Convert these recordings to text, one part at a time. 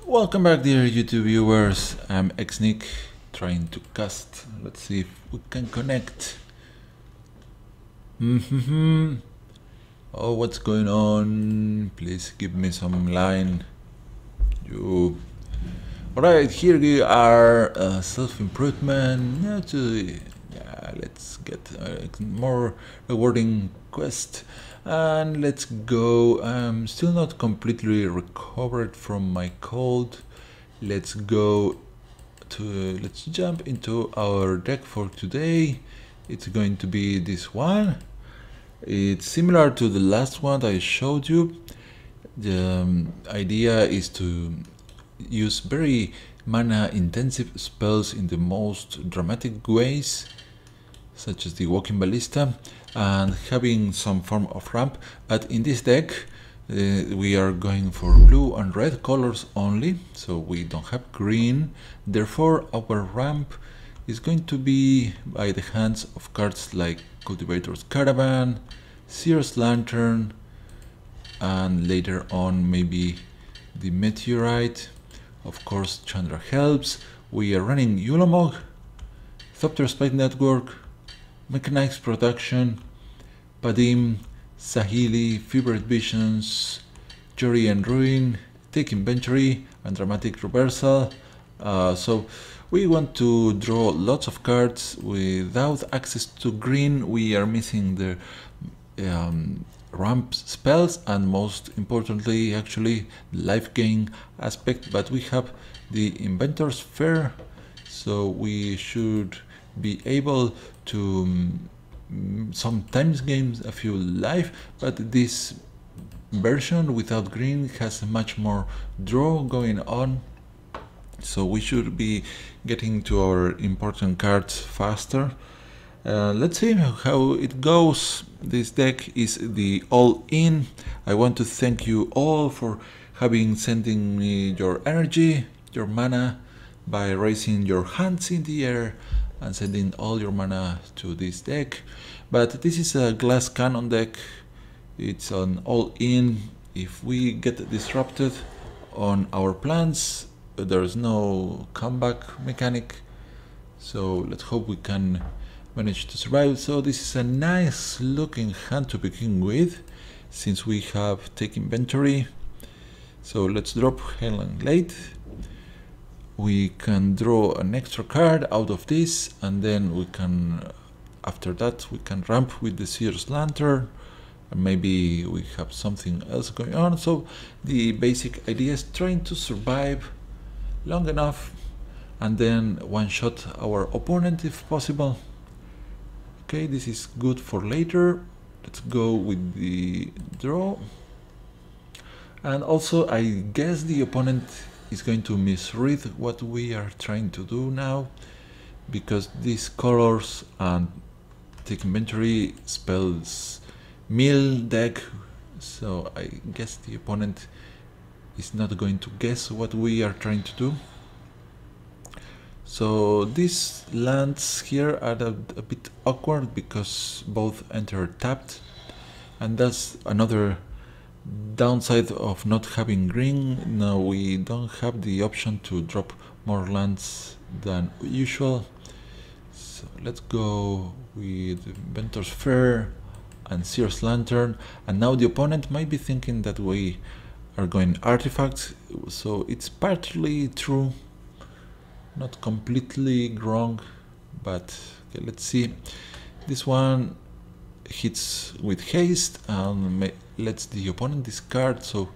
Welcome back, dear YouTube viewers. I'm Xnick trying to cast. Let's see if we can connect. Oh, what's going on? Please give me some line. You. Alright, here we are. Self-improvement. Yeah, let's get a more rewarding quest. And let's go. I'm still not completely recovered from my cold. Let's jump into our deck for today. It's going to be this one. It's similar to the last one I showed you. The idea is to use very mana intensive spells in the most dramatic ways, such as the Walking Ballista, and having some form of ramp. But in this deck we are going for blue and red colors only, so we don't have green. Therefore our ramp is going to be by the hands of cards like Cultivator's Caravan, Seer's Lantern, and later on maybe the Meteorite. Of course, Chandra helps. We are running Yulamog, Thopter Spike Network, Mechanized Production, Padim, Sahili, Fevered Visions, Jury and Ruin, Take Inventory, and Dramatic Reversal. So we want to draw lots of cards. Without access to green, we are missing the ramp spells and most importantly actually life gain aspect, but we have the Inventor's Fair, so we should be able to sometimes gain a few life, but this version without green has much more draw going on, so we should be getting to our important cards faster. Let's see how it goes. This deck is the all-in. I want to thank you all for sending me your energy, your mana, by raising your hands in the air and sending all your mana to this deck. But this is a glass cannon deck. It's an all-in. If we get disrupted on our plans, there's no comeback mechanic. So let's hope we can manage to survive. So this is a nice looking hand to begin with, since we have Take Inventory. So let's drop Hail and Glade. We can draw an extra card out of this, and then we can, after that, we can ramp with the Seer's Lantern, and maybe we have something else going on. So the basic idea is trying to survive long enough and then one-shot our opponent if possible. Okay, this is good for later. Let's go with the draw. And also, I guess the opponent is going to misread what we are trying to do now, because these colors and Take Inventory spells mill deck, so I guess the opponent is not going to guess what we are trying to do. So these lands here are a bit awkward because both enter tapped, and that's another downside of not having green. Now we don't have the option to drop more lands than usual. So let's go with Inventor's Fair and Seer's Lantern, and now the opponent might be thinking that we are going artifacts, so it's partly true. Not completely wrong, but okay, let's see. This one hits with haste and lets the opponent discard, so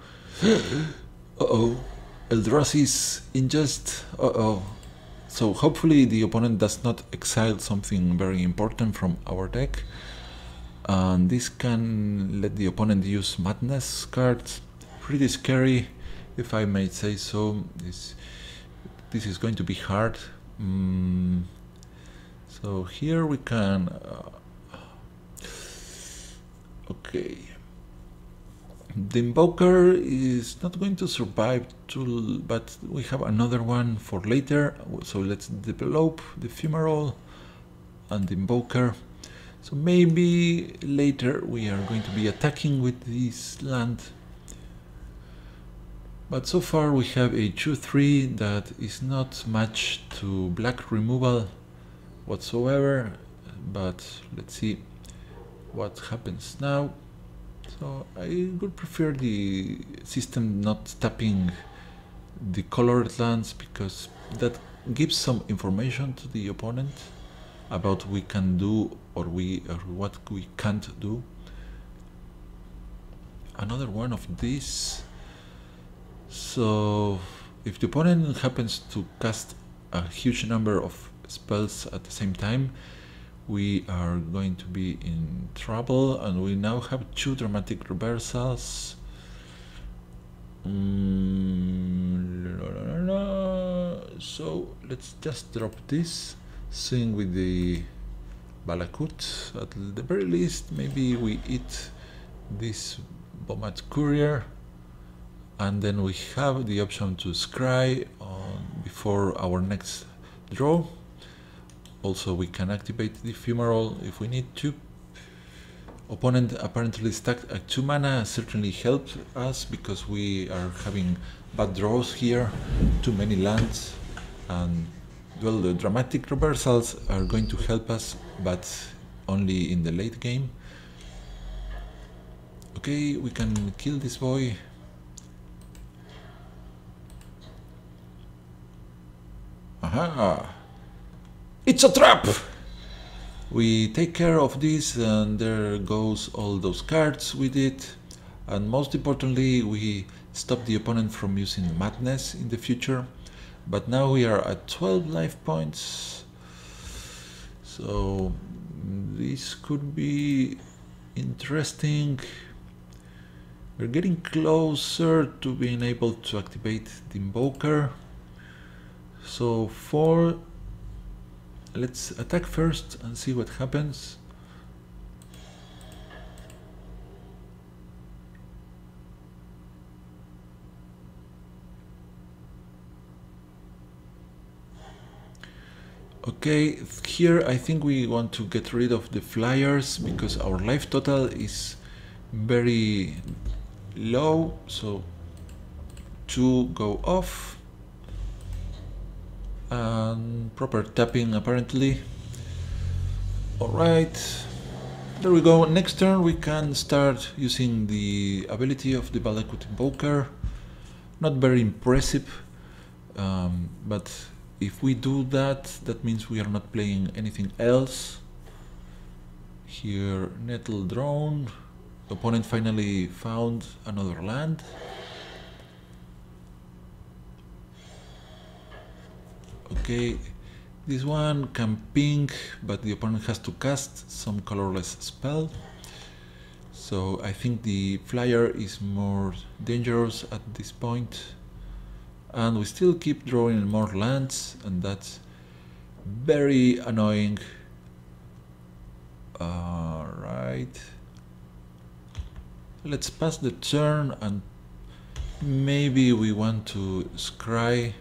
Eldrazi's Ingest, so hopefully the opponent does not exile something very important from our deck, and this can let the opponent use Madness cards. Pretty scary, if I may say so. This is going to be hard. So here we can okay, the Invoker is not going to survive but we have another one for later, so let's develop the Ephemeral and the Invoker. So maybe later we are going to be attacking with this land. But so far we have a 2-3 that is not much to black removal whatsoever, but let's see what happens now. So I would prefer the system not tapping the colored lands, because that gives some information to the opponent about what we can do or what we can't do. Another one of these. So if the opponent happens to cast a huge number of spells at the same time, we are going to be in trouble, and we now have 2 dramatic reversals. So let's just drop this, sing with the Balakut. At the very least, maybe we eat this Bomat Courier, and then we have the option to scry before our next draw. Also, we can activate the Ephemeral if we need to. Opponent apparently stacked a 2 mana, certainly helped us because we are having bad draws here, too many lands, and well, the dramatic reversals are going to help us, but only in the late game. Okay, we can kill this boy. Aha! It's a trap! We take care of this, and there goes all those cards we did. And most importantly, we stop the opponent from using Madness in the future. But now we are at 12 life points. So this could be interesting. We're getting closer to being able to activate the Invoker. So let's attack first and see what happens. Okay, here I think we want to get rid of the flyers because our life total is very low, so 2 go off. And proper tapping apparently. Alright, there we go. Next turn we can start using the ability of the Balakut Invoker. Not very impressive, but if we do that, that means we are not playing anything else. Here, Nettle Drone. The opponent finally found another land. Okay, this one can ping, but the opponent has to cast some colorless spell. So I think the flyer is more dangerous at this point. And we still keep drawing more lands, and that's very annoying. Right. Let's pass the turn, and maybe we want to scry.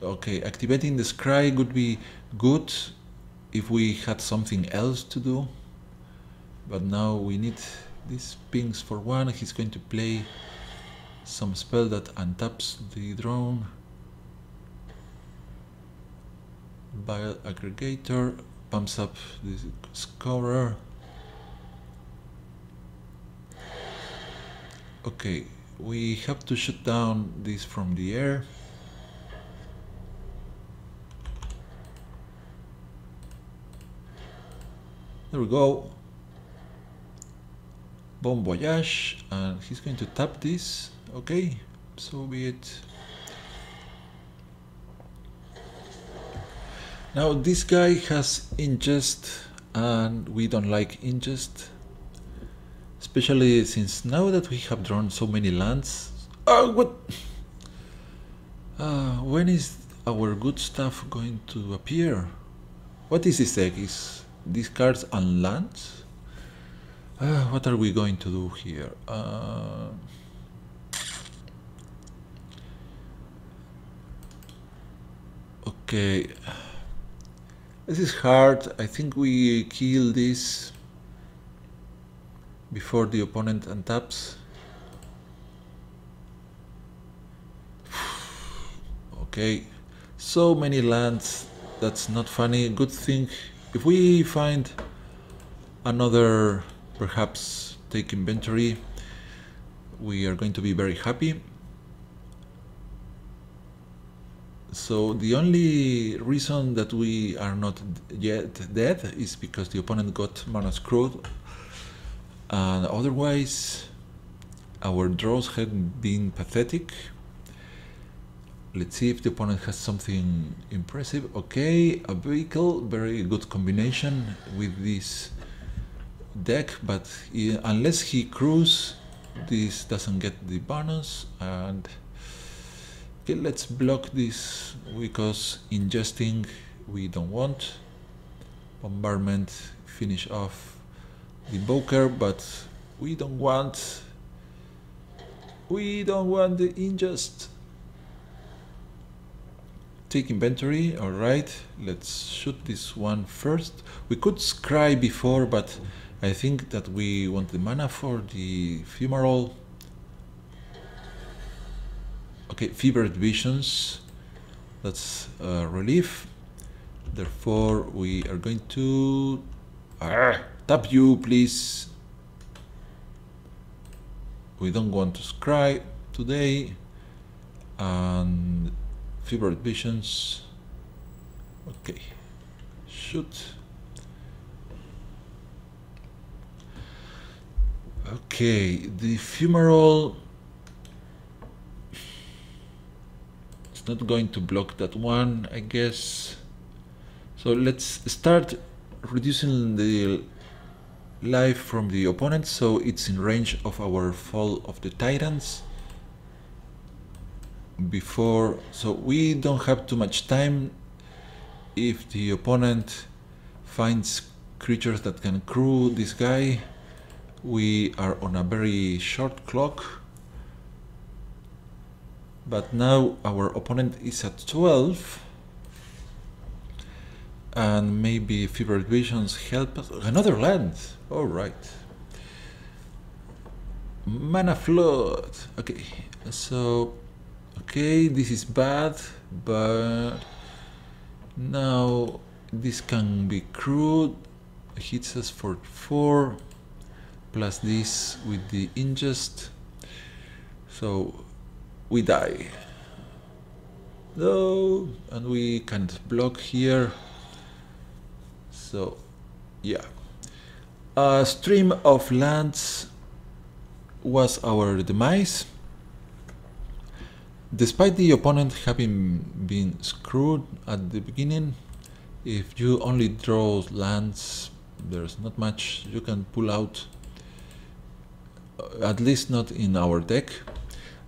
Okay, activating the scry would be good if we had something else to do, but now we need these pings for 1. He's going to play some spell that untaps the drone. Bile Aggregator pumps up the scorer. Okay, we have to shut down this from the air. There we go. Bon voyage, and he's going to tap this. Okay, so be it. Now this guy has ingest, and we don't like ingest, especially since now that we have drawn so many lands. Oh, what? When is our good stuff going to appear? What is this egg? Is these cards on lands? What are we going to do here? Okay, this is hard. I think we kill this before the opponent untaps. Okay, so many lands, that's not funny. Good thing if we find another, perhaps take inventory, we are going to be very happy. So the only reason that we are not yet dead is because the opponent got mana screwed, and otherwise our draws have been pathetic. Let's see if the opponent has something impressive. Okay, a vehicle, very good combination with this deck, but unless he crews, this doesn't get the bonus. And okay, let's block this because ingesting we don't want. Bombardment, finish off the Boker, but we don't want the ingest. Take inventory. All right, let's shoot this one first. We could scry before, but I think that we want the mana for the Fumarole. Okay, Fevered Visions, that's relief. Therefore, we are going to tap you, please. We don't want to scry today. And Fevered Visions. Okay, shoot. Okay, the Fumarole. It's not going to block that one, I guess. So let's start reducing the life from the opponent so it's in range of our Fall of the Titans. Before, so we don't have too much time. If the opponent finds creatures that can crew this guy, we are on a very short clock. But now our opponent is at 12, and maybe Fevered Visions help us. Another land, all right. Mana Flood. Okay, so okay, this is bad, but now this can be crewed. Hits us for 4, plus this with the ingest. So we die. No, and we can't block here. So yeah, a stream of lands was our demise. Despite the opponent having been screwed at the beginning, if you only draw lands, there's not much you can pull out, at least not in our deck.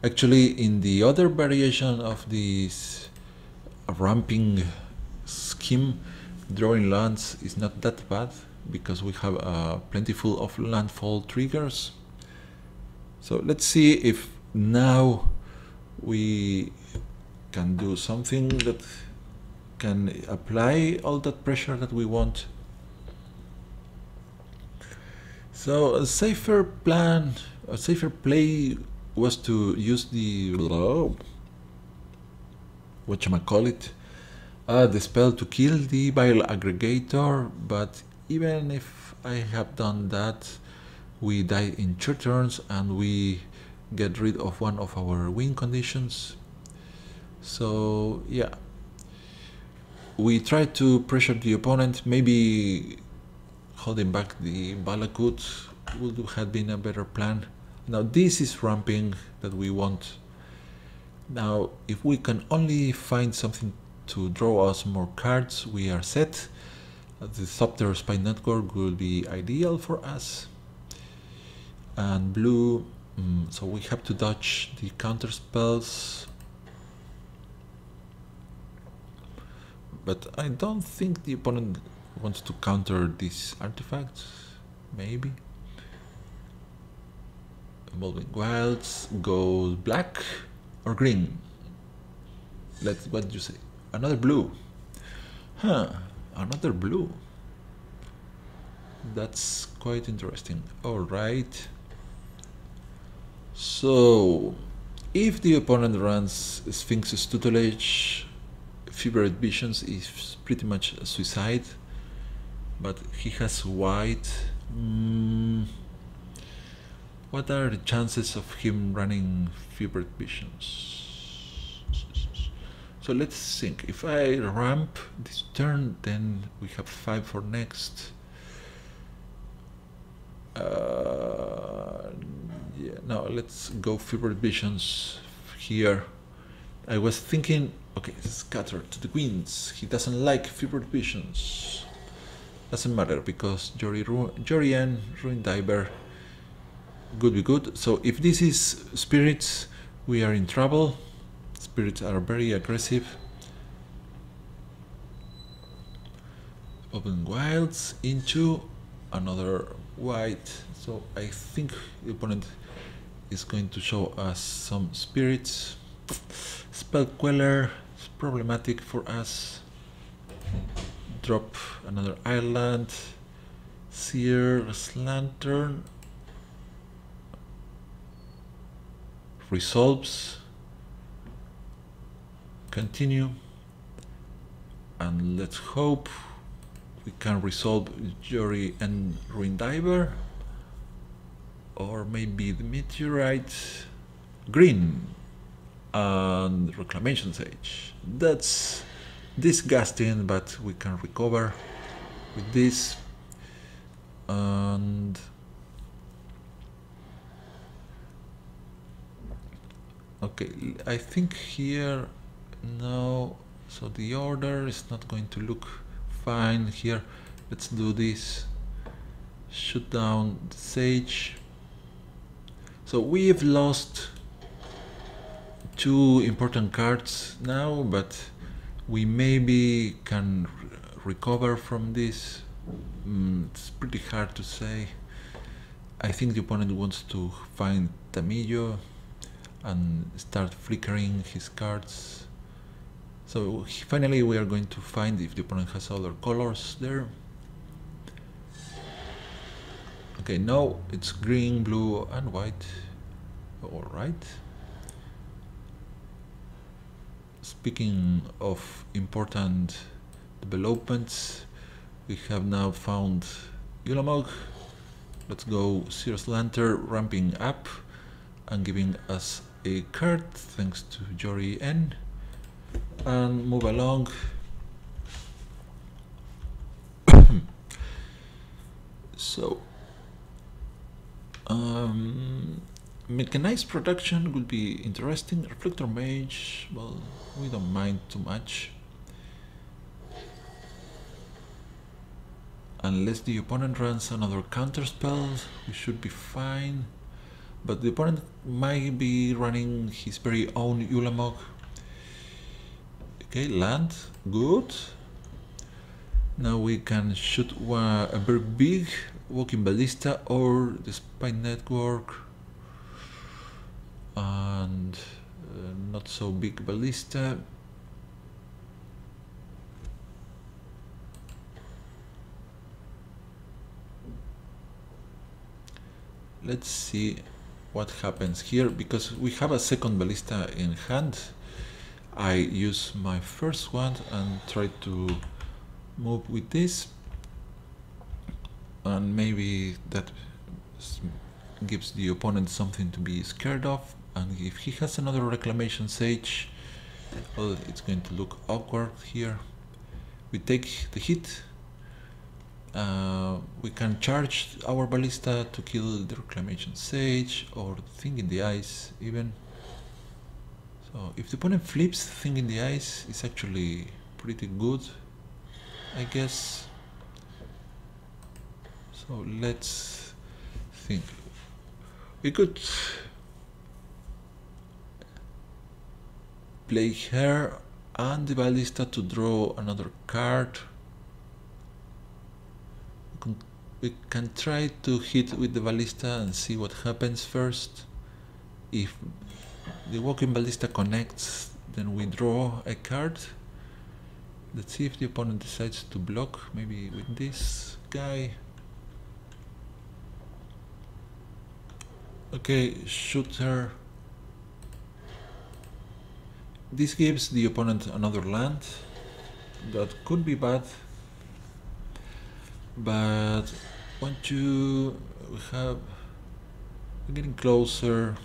Actually, in the other variation of this ramping scheme, drawing lands is not that bad because we have plentiful of landfall triggers. So let's see if now we can do something that can apply all that pressure that we want. So a safer plan, a safer play was to use the whatchamacallit, the spell to kill the Bile Aggregator, but even if I have done that, we die in 2 turns and we get rid of one of our win conditions. So yeah, we try to pressure the opponent. Maybe holding back the Balakut would have been a better plan. Now this is ramping that we want. Now if we can only find something to draw us more cards, we are set. The Thopter Spy Network will be ideal for us. And blue, so we have to dodge the counter spells. But I don't think the opponent wants to counter this artifact. Maybe. Evolving Wilds goes black or green. What did you say? Another blue. Huh, another blue. That's quite interesting. All right. So If the opponent runs Sphinx's tutelage, Fevered Visions is pretty much a suicide, but he has white. What are the chances of him running Fevered Visions? So let's think. If I ramp this turn, then we have 5 for next. Yeah, no, let's go Fevered Visions here. I was thinking, okay, scatter to the winds. He doesn't like Fevered Visions. Doesn't matter because Jorian, Ruin Diver, could be good. So if this is spirits, we are in trouble. Spirits are very aggressive. Open wilds into another white. So I think the opponent is going to show us some spirits. Spell Queller is problematic for us. Drop another island. Seer's Lantern resolves. Continue. And let's hope we can resolve Jory and Ruin Diver. Or maybe the Meteorite. Green and Reclamation Sage. That's disgusting, but we can recover with this. And okay, I think here no, so the order is not going to look fine here. Let's do this. Shoot down the Sage. So we've lost 2 important cards now, but we maybe can recover from this. It's pretty hard to say. I think the opponent wants to find Tamillo and start flickering his cards. So finally we are going to find if the opponent has other colors there. Okay, no, it's green, blue and white. Alright. Speaking of important developments, we have now found Yulamog. Let's go Seer's Lantern ramping up and giving us a card thanks to Jory N. And move along. So mechanized production would be interesting. Reflector Mage, well, we don't mind too much. Unless the opponent runs another counter spell, we should be fine. But the opponent might be running his very own Yulamog. Okay, land, good. Now we can shoot a very big Walking Ballista or the Spine Network. And not so big Ballista. Let's see what happens here, because we have a second Ballista in hand. I use my first one and try to move with this, and maybe that gives the opponent something to be scared of. And if he has another Reclamation Sage, well, it's going to look awkward here. We take the hit. We can charge our Ballista to kill the Reclamation Sage or Thing in the Ice even. So if the opponent flips Thing in the Ice, it's actually pretty good, I guess. So let's think. We could play her and the Ballista to draw another card. We can try to hit with the Ballista and see what happens first. If the Walking Ballista connects, then we draw a card. Let's see if the opponent decides to block, maybe with this guy. Okay, shoot her. This gives the opponent another land. That could be bad, but once we have, we're getting closer.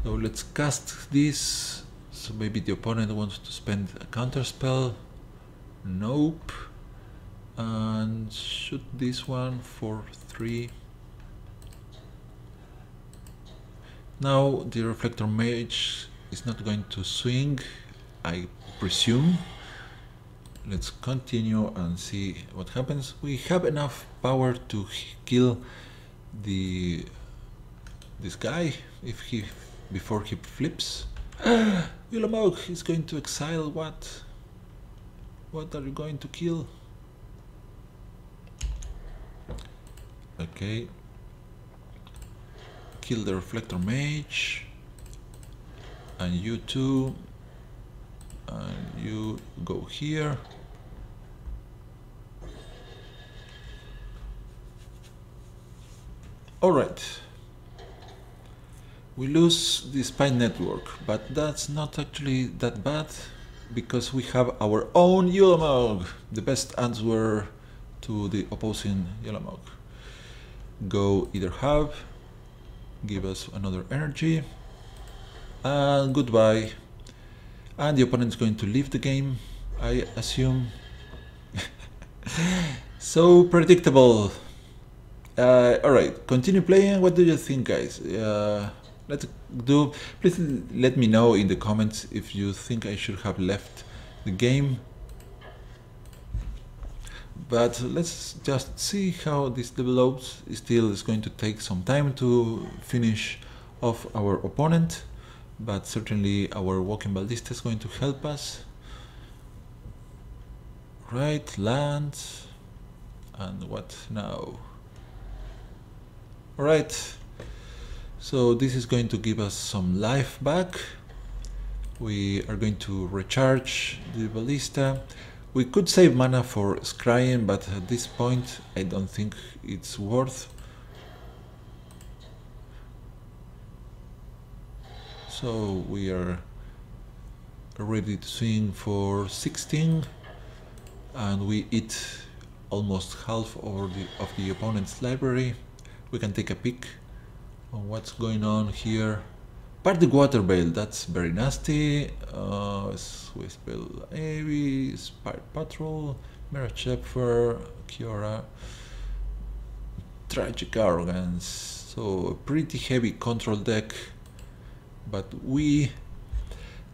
So let's cast this. So maybe the opponent wants to spend a counter spell. Nope. And shoot this one for 3. Now the Reflector Mage is not going to swing, I presume. Let's continue and see what happens. We have enough power to kill this guy before he flips. Ulamog is going to exile what? What are you going to kill? Okay. Kill the Reflector Mage. And you too. And you go here. Alright. We lose the spy network, but that's not actually that bad because we have our own Ulamog, the best answer to the opposing Ulamog. Go either have, give us another energy, and goodbye. And the opponent is going to leave the game, I assume. So predictable. Alright, continue playing. What do you think, guys? Let's do. Please let me know in the comments if you think I should have left the game. But let's just see how this develops. Still, it's going to take some time to finish off our opponent, but certainly our Walking Ballista is going to help us. Right, land, and what now? Alright, so this is going to give us some life back. We are going to recharge the Ballista. We could save mana for scrying, but at this point I don't think it's worth. So we are ready to swing for 16, and we eat almost half of the opponent's library. We can take a peek on what's going on here. Bardic Water Veil, that's very nasty. Swiftbill Aerie, Spire Patrol, Mirror Shepherd, Kiora, Tragic Arrogance. So a pretty heavy control deck, but we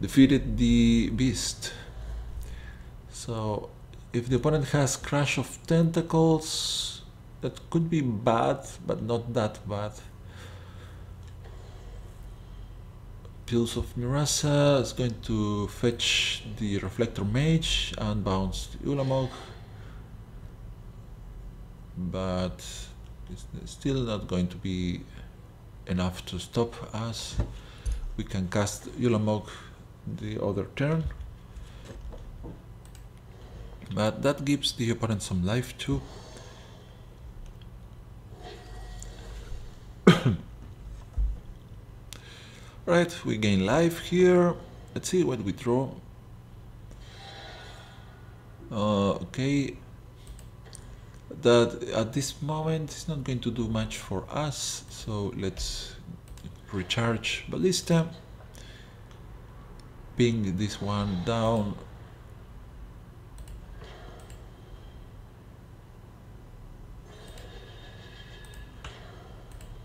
defeated the beast. So if the opponent has Crash of Tentacles, that could be bad, but not that bad. Pills of Mirasa is going to fetch the Reflector Mage and bounce the Ulamog, but it's still not going to be enough to stop us. We can cast Ulamog the other turn, but that gives the opponent some life too. Right, we gain life here. Let's see what we draw. Okay, that at this moment is not going to do much for us, so let's recharge Ballista, ping this one down.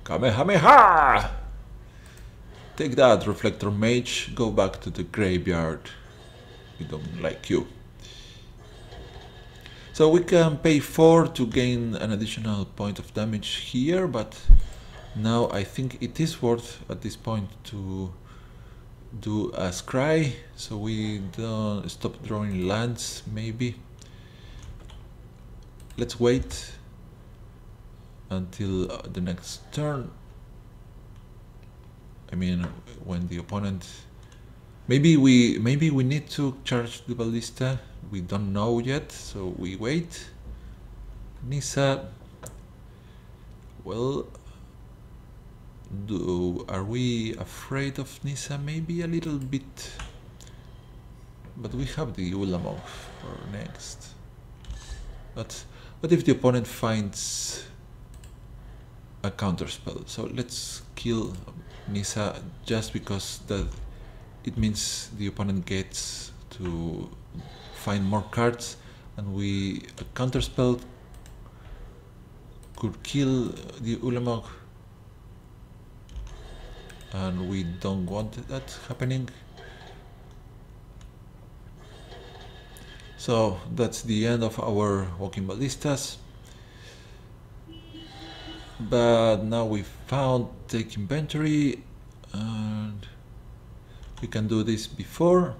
Kamehameha! Take that, Reflector Mage, go back to the graveyard. We don't like you. So we can pay 4 to gain an additional point of damage here, but now I think it is worth at this point to do a scry, so we don't stop drawing lands maybe. Let's wait until the next turn. I mean, when the opponent, maybe we need to charge the Ballista. We don't know yet, so we wait. Nissa. Well, are we afraid of Nissa? Maybe a little bit. but we have the Ulamog for next. But what if the opponent finds a counterspell? So let's kill Nissa just because that it means the opponent gets to find more cards, and a counterspell could kill the Ulamog, and we don't want that happening. So that's the end of our Walking Ballistas. But now we found take inventory, and we can do this before.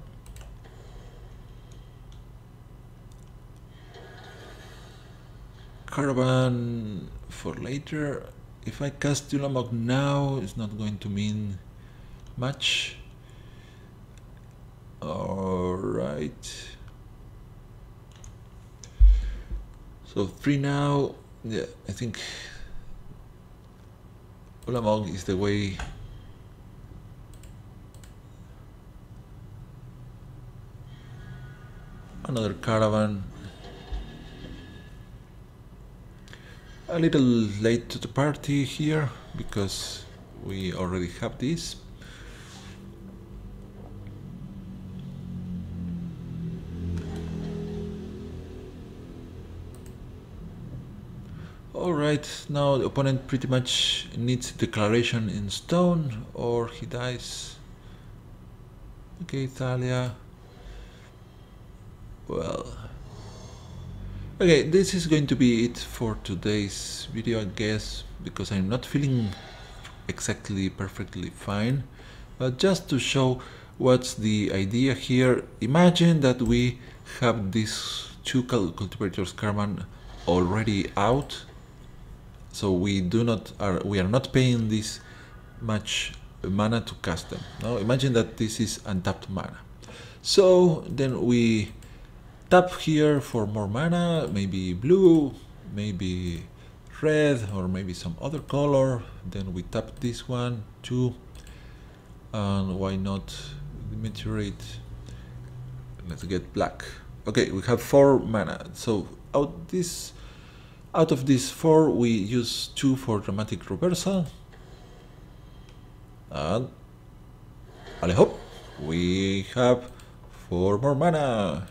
Caravan for later. If I cast Ulamog now, it's not going to mean much. Alright. So 3 now. Yeah, I think Ulamog is the way. Another Caravan. A little late to the party here because we already have this. Alright, now the opponent pretty much needs declaration in stone or he dies. Okay, Thalia. Well, okay, this is going to be it for today's video, I guess, because I'm not feeling exactly perfectly fine. But just to show what's the idea here, imagine that we have these 2 cultivators Caravan already out, so we are not paying this much mana to cast them. Now imagine that this is untapped mana. So then we tap here for more mana, maybe blue, maybe red, or maybe some other color. Then we tap this one too, and why not the meteorite? Let's get black. Okay, we have 4 mana. So out of these 4, we use 2 for dramatic reversal, and I hope we have 4 more mana.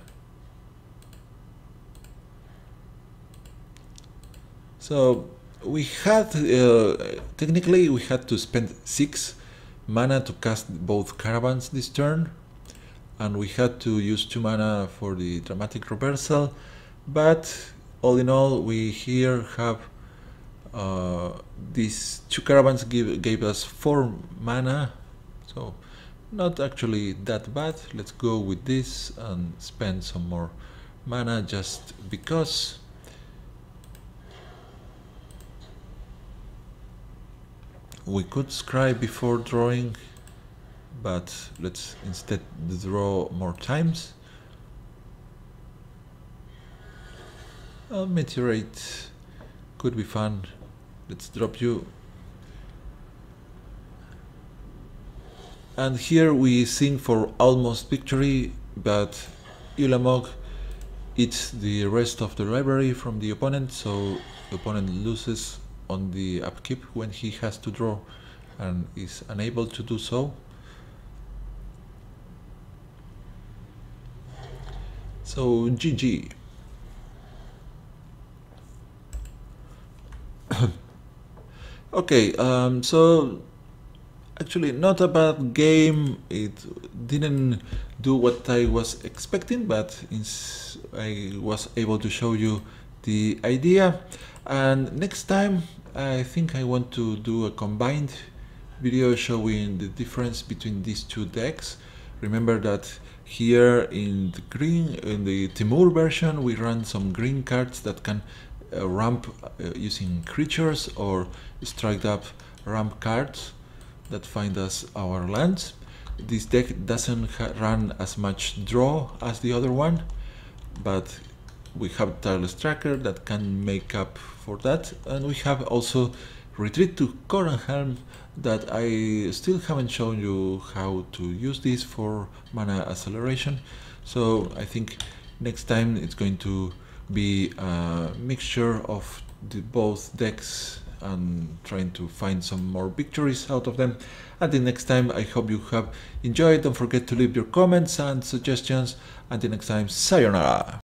So we had, technically we had to spend 6 mana to cast both Caravans this turn, and we had to use 2 mana for the dramatic reversal, but all in all we here have these 2 Caravans gave us 4 mana, so not actually that bad. Let's go with this and spend some more mana just because. We could scry before drawing, but let's instead draw more times. A meteorite could be fun. Let's drop you. And here we sing for almost victory, but Ulamog eats the rest of the library from the opponent, so the opponent loses on the upkeep when he has to draw and is unable to do so. So GG. Okay, so actually not a bad game. It didn't do what I was expecting, but I was able to show you the idea. And next time I think I want to do a combined video showing the difference between these 2 decks. Remember that here in the Timur version, we run some green cards that can ramp using creatures, or strike up ramp cards that find us our lands. This deck doesn't run as much draw as the other one, but we have Tireless Tracker that can make up for that, and we have also retreat to Coranhelm that I still haven't shown you how to use this for mana acceleration. So I think next time it's going to be a mixture of both decks and trying to find some more victories out of them. Until next time, I hope you have enjoyed. Don't forget to leave your comments and suggestions. Until next time, sayonara!